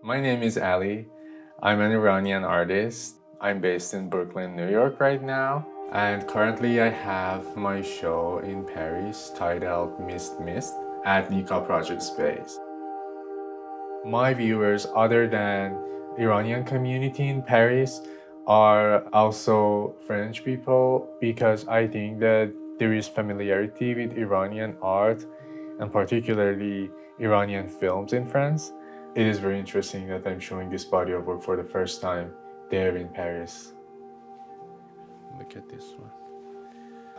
My name is Ali. I'm an Iranian artist. I'm based in Brooklyn, New York right now. And currently I have my show in Paris titled Mist at NIKA Project Space. My viewers, other than Iranian community in Paris, are also French people because I think that there is familiarity with Iranian art and particularly Iranian films in France. It is very interesting that I'm showing this body of work for the first time there in Paris. Look at this one.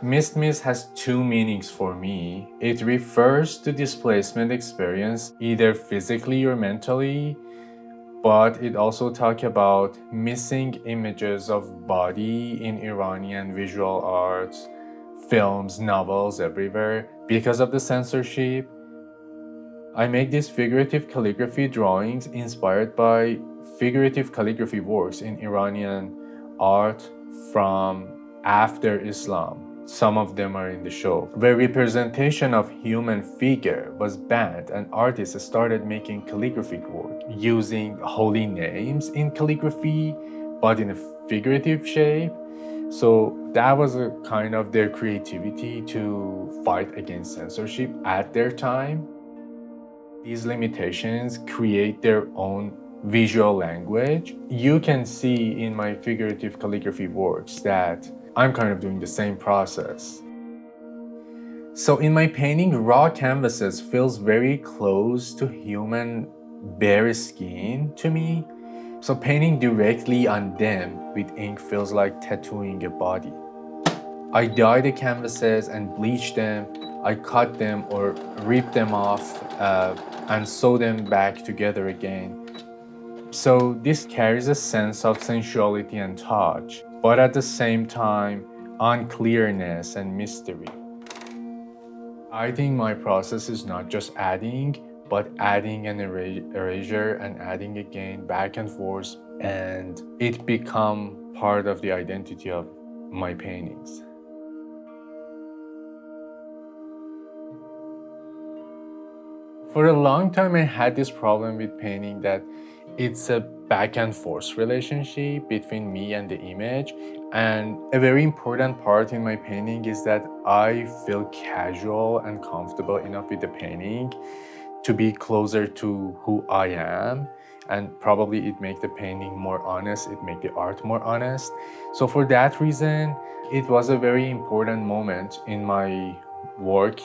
Mist has two meanings for me. It refers to displacement experience, either physically or mentally, but it also talks about missing images of body in Iranian visual arts, films, novels, everywhere because of the censorship. I make these figurative calligraphy drawings inspired by figurative calligraphy works in Iranian art from after Islam. Some of them are in the show, where representation of human figure was banned and artists started making calligraphic work using holy names in calligraphy, but in a figurative shape. So that was a kind of their creativity to fight against censorship at their time. These limitations create their own visual language. You can see in my figurative calligraphy works that I'm kind of doing the same process. So in my painting, raw canvases feels very close to human bare skin to me. So painting directly on them with ink feels like tattooing a body. I dye the canvases and bleach them. I cut them or rip them off and sew them back together again. So this carries a sense of sensuality and touch, but at the same time, unclearness and mystery. I think my process is not just adding, but adding an erasure and adding again back and forth, and it become part of the identity of my paintings. For a long time, I had this problem with painting that it's a back and forth relationship between me and the image. And a very important part in my painting is that I feel casual and comfortable enough with the painting to be closer to who I am. And probably it makes the painting more honest, it makes the art more honest. So for that reason, it was a very important moment in my work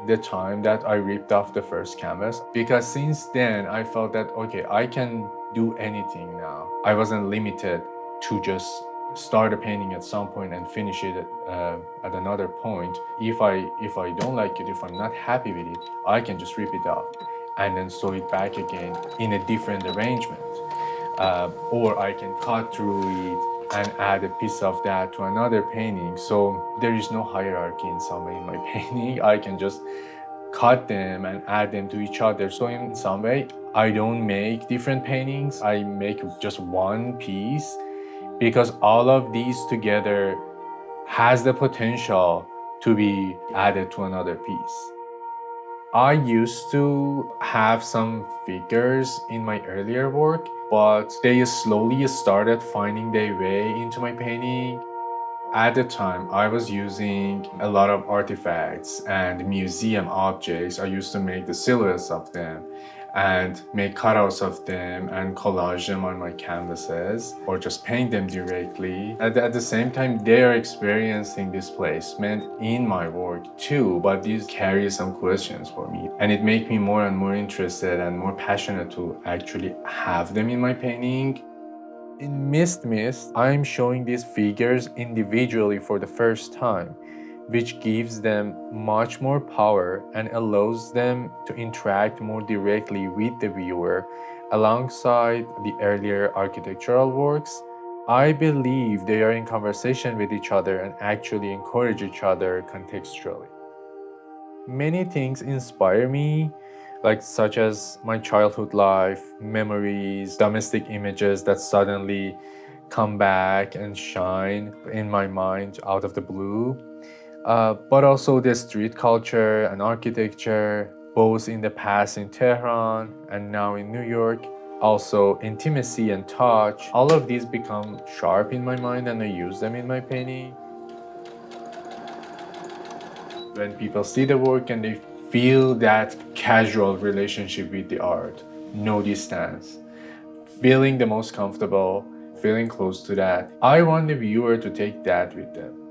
the time that I ripped off the first canvas, because since then I felt that okay, I can do anything now. I wasn't limited to just start a painting at some point and finish it at another point. If I don't like it, if I'm not happy with it, I can just rip it off and then sew it back again in a different arrangement, or I can cut through it and add a piece of that to another painting. So there is no hierarchy in some way in my painting. I can just cut them and add them to each other. So in some way, I don't make different paintings. I make just one piece because all of these together has the potential to be added to another piece. I used to have some figures in my earlier work, but they slowly started finding their way into my painting. At the time, I was using a lot of artifacts and museum objects. I used to make the silhouettes of them and make cutouts of them and collage them on my canvases or just paint them directly. At the same time, they are experiencing displacement in my work too, but these carry some questions for me. And it makes me more and more interested and more passionate to actually have them in my painting. In Mist, I'm showing these figures individually for the first time, which gives them much more power and allows them to interact more directly with the viewer alongside the earlier architectural works. I believe they are in conversation with each other and actually encourage each other contextually. Many things inspire me, such as my childhood life, memories, domestic images that suddenly come back and shine in my mind out of the blue. But also the street culture and architecture, both in the past in Tehran and now in New York. also intimacy and touch. All of these become sharp in my mind and I use them in my painting. When people see the work and they feel that casual relationship with the art, no distance, feeling the most comfortable, feeling close to that, I want the viewer to take that with them.